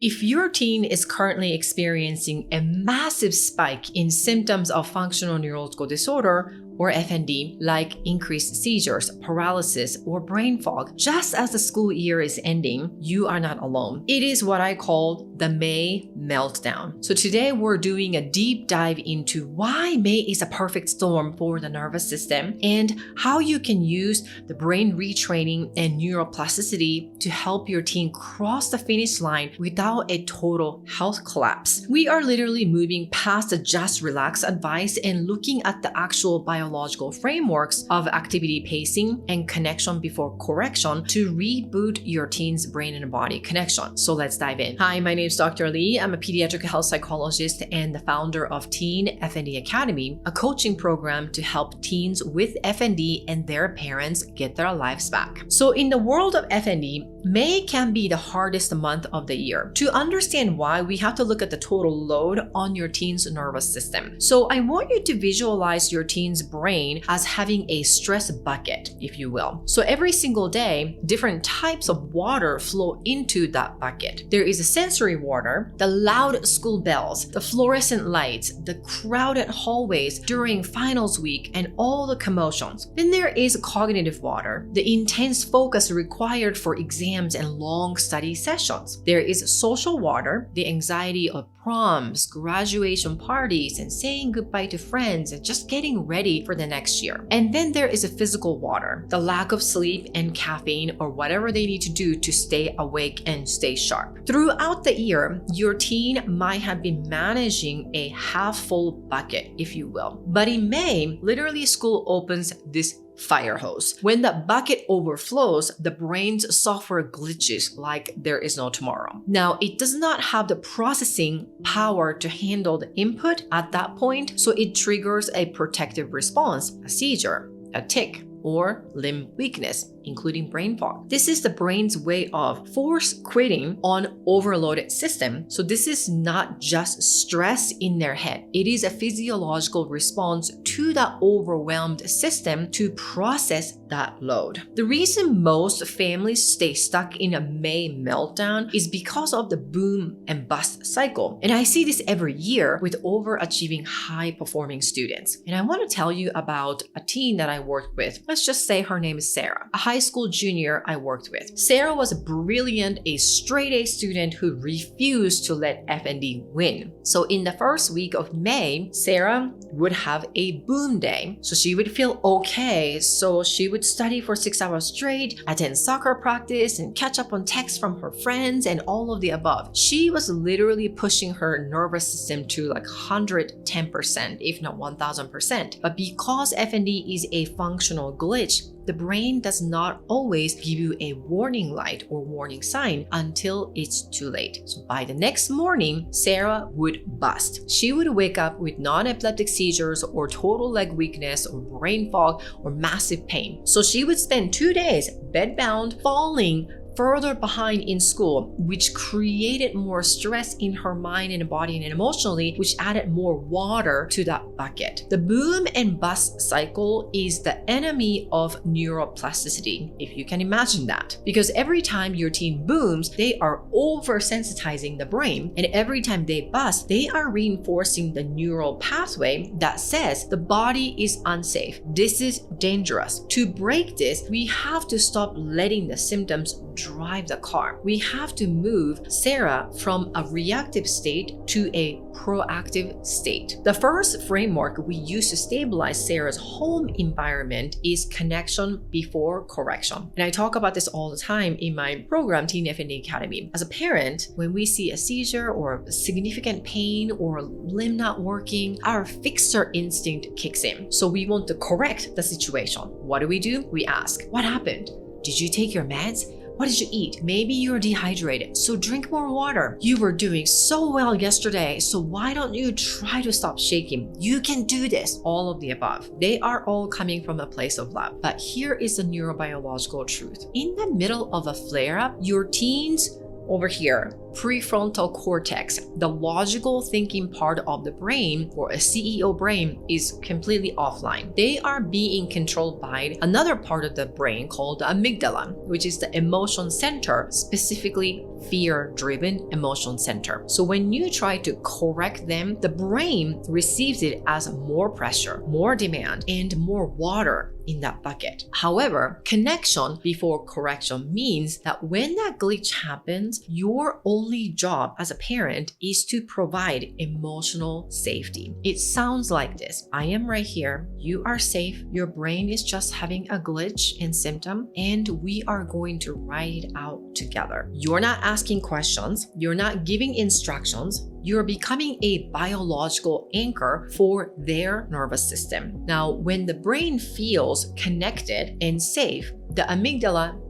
If your teen is currently experiencing a massive spike in symptoms of functional neurological disorder, or FND, like increased seizures, paralysis, or brain fog, just as the school year is ending, you are not alone. It is what I call the May Meltdown. So today we're doing a deep dive into why May is a perfect storm for the nervous system and how you can use the brain retraining and neuroplasticity to help your teen cross the finish line without a total health collapse. We are literally moving past the just relax advice and looking at the actual biological frameworks of activity pacing and connection before correction to reboot your teen's brain and body connection. So let's dive in. Hi, my name is Dr. Lee. I'm a pediatric health psychologist and the founder of Teen FND Academy, a coaching program to help teens with FND and their parents get their lives back. So in the world of FND, May can be the hardest month of the year. To understand why, we have to look at the total load on your teen's nervous system. So I want you to visualize your teen's brain as having a stress bucket, if you will. So every single day, different types of water flow into that bucket. There is a sensory water, the loud school bells, the fluorescent lights, the crowded hallways during finals week, and all the commotions. Then there is cognitive water, the intense focus required for exams and long study sessions. There is social water, the anxiety of proms, graduation parties, and saying goodbye to friends and just getting ready for the next year. And then there is a physical water, the lack of sleep and caffeine or whatever they need to do to stay awake and stay sharp. Throughout the year, your teen might have been managing a half-full bucket, if you will. But in May, literally school opens this fire hose. When the bucket overflows, the brain's software glitches like there is no tomorrow. Now, it does not have the processing power to handle the input at that point, so it triggers a protective response, a seizure, a tic, or limb weakness, including brain fog. This is the brain's way of force quitting on overloaded system. So this is not just stress in their head. It is a physiological response to the overwhelmed system to process that load. The reason most families stay stuck in a May meltdown is because of the boom and bust cycle. And I see this every year with overachieving high-performing students. And I want to tell you about a teen that I worked with. Let's just say her name is Sarah, a high school junior I worked with. Sarah was brilliant, a straight A student who refused to let FND win. So in the first week of May, Sarah would have a boom day. So she would feel okay. So she would study for 6 hours straight, attend soccer practice, and catch up on texts from her friends and all of the above. She was literally pushing her nervous system to like 110%, if not 1000%. But because FND is a functional glitch, the brain does not always give you a warning light or warning sign until it's too late. So by the next morning, Sarah would bust. She would wake up with non-epileptic seizures or total leg weakness or brain fog or massive pain. So she would spend 2 days bedbound, falling further behind in school, which created more stress in her mind and body and emotionally, which added more water to that bucket. The boom and bust cycle is the enemy of neuroplasticity, if you can imagine that. Because every time your teen booms, they are oversensitizing the brain, and every time they bust, they are reinforcing the neural pathway that says the body is unsafe. This is dangerous. To break this, we have to stop letting the symptoms drive the car. We have to move Sarah from a reactive state to a proactive state. The first framework we use to stabilize Sarah's home environment is connection before correction. And I talk about this all the time in my program, Teen FND Academy. As a parent, when we see a seizure or significant pain or limb not working, our fixer instinct kicks in. So we want to correct the situation. What do? We ask, what happened? Did you take your meds? What did you eat? Maybe you're dehydrated, so drink more water. You were doing so well yesterday, so why don't you try to stop shaking? You can do this. All of the above. They are all coming from a place of love. But here is the neurobiological truth. In the middle of a flare-up, your teens over here prefrontal cortex, the logical thinking part of the brain, or a CEO brain, is completely offline. They are being controlled by another part of the brain called the amygdala, which is the emotion center, specifically fear-driven emotion center. So when you try to correct them, the brain receives it as more pressure, more demand, and more water in that bucket. However, connection before correction means that when that glitch happens, your only job as a parent is to provide emotional safety. It sounds like this: I am right here, you are safe, your brain is just having a glitch and symptom, and we are going to ride it out together. You're not asking questions, you're not giving instructions, you're becoming a biological anchor for their nervous system. Now, when the brain feels connected and safe, the amygdala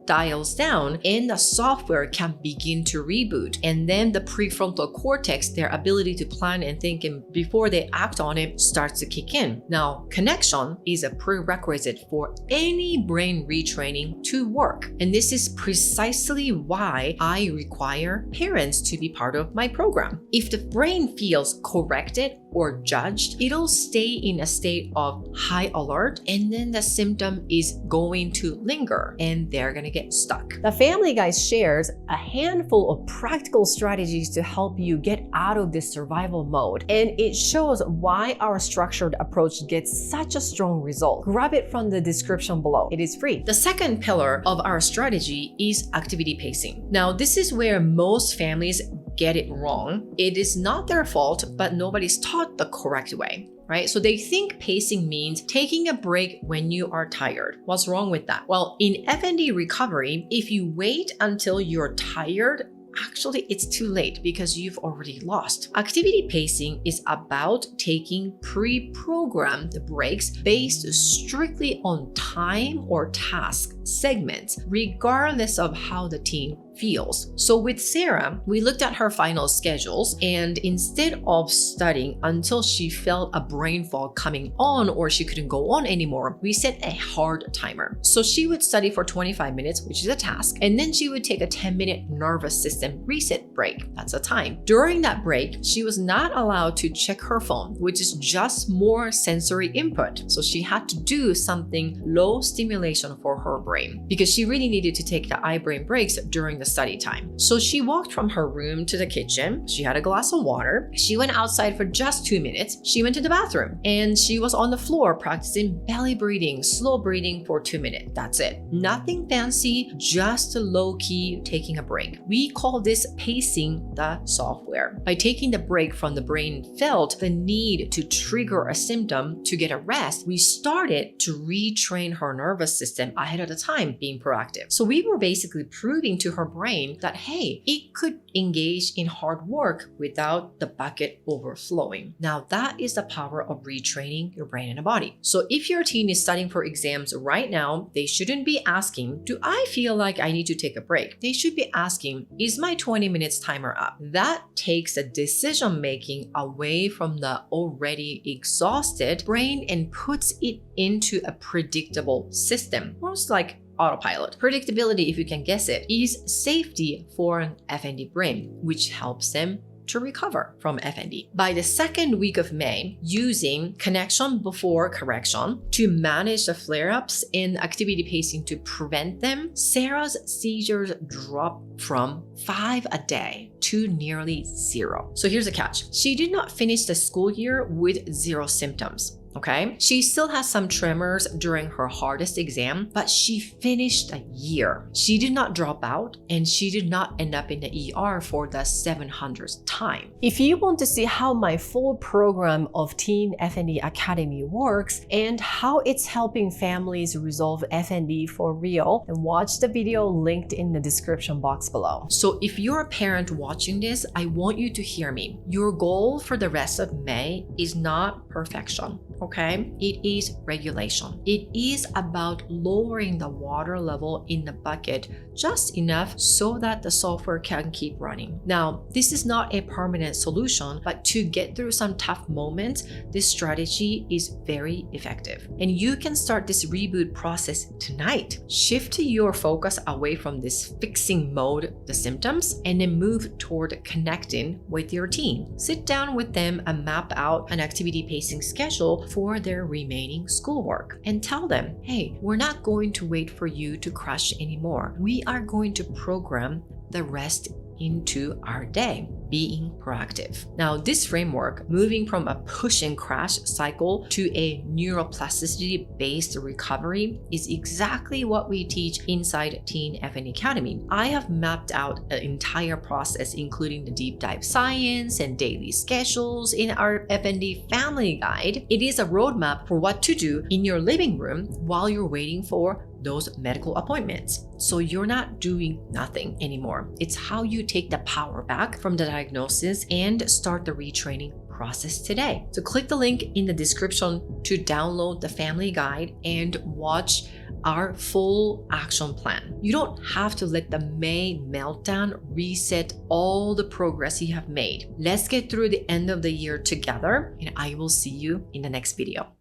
dials down and the software can begin to reboot. And then the prefrontal cortex, their ability to plan and think and before they act on it, starts to kick in. Now, connection is a prerequisite for any brain retraining to work. And this is precisely why I require parents to be part of my program. If the brain feels corrected or judged, it'll stay in a state of high alert, and then the symptom is going to linger and they're gonna get stuck. The Family Guy shares a handful of practical strategies to help you get out of this survival mode, and it shows why our structured approach gets such a strong result. Grab it from the description below. It is free. The second pillar of our strategy is activity pacing. Now, this is where most families get it wrong. It is not their fault, but nobody's taught the correct way, right? So they think pacing means taking a break when you are tired. What's wrong with that? Well, in FND recovery, if you wait until you're tired, actually it's too late because you've already lost. Activity pacing is about taking pre-programmed breaks based strictly on time or task segments, regardless of how the teen feels. So with Sarah, we looked at her final schedules, and instead of studying until she felt a brain fog coming on or she couldn't go on anymore, we set a hard timer. So she would study for 25 minutes, which is a task, and then she would take a 10-minute nervous system reset break. That's a time. During that break, she was not allowed to check her phone, which is just more sensory input. So she had to do something low stimulation for her brain because she really needed to take the eye-brain breaks during the study time. So she walked from her room to the kitchen. She had a glass of water. She went outside for just 2 minutes. She went to the bathroom and she was on the floor practicing belly breathing, slow breathing for 2 minutes. That's it. Nothing fancy, just a low-key taking a break. We call this pacing the software. By taking the break from the brain felt the need to trigger a symptom to get a rest, we started to retrain her nervous system ahead of the time, being proactive. So we were basically proving to her brain that, hey, it could engage in hard work without the bucket overflowing. Now that is the power of retraining your brain and body. So if your teen is studying for exams right now, they shouldn't be asking, do I feel like I need to take a break? They should be asking, is my 20 minutes timer up? That takes a decision making away from the already exhausted brain and puts it into a predictable system, almost like autopilot. Predictability, if you can guess it, is safety for an FND brain, which helps them to recover from FND. By the second week of May, using connection before correction to manage the flare-ups and activity pacing to prevent them, Sarah's seizures dropped from 5 a day to nearly 0. So here's the catch. She did not finish the school year with 0 symptoms. Okay, she still has some tremors during her hardest exam, but she finished a year. She did not drop out and she did not end up in the ER for the 700th time. If you want to see how my full program of Teen FND Academy works and how it's helping families resolve FND for real, then watch the video linked in the description box below. So if you're a parent watching this, I want you to hear me. Your goal for the rest of May is not perfection. okay? It is regulation. It is about lowering the water level in the bucket just enough so that the software can keep running. Now, this is not a permanent solution, but to get through some tough moments, this strategy is very effective. And you can start this reboot process tonight. Shift your focus away from this fixing mode, the symptoms, and then move toward connecting with your team. Sit down with them and map out an activity pacing schedule for their remaining schoolwork and tell them, hey, we're not going to wait for you to crash anymore. We are going to program the rest into our day, being proactive. Now, this framework, moving from a push and crash cycle to a neuroplasticity-based recovery, is exactly what we teach inside Teen FND Academy. I have mapped out an entire process, including the deep dive science and daily schedules in our FND family guide. It is a roadmap for what to do in your living room while you're waiting for those medical appointments. So you're not doing nothing anymore. It's how you take the power back from the diagnosis and start the retraining process today. So click the link in the description to download the family guide and watch our full action plan. You don't have to let the May Meltdown reset all the progress you have made. Let's get through the end of the year together, and I will see you in the next video.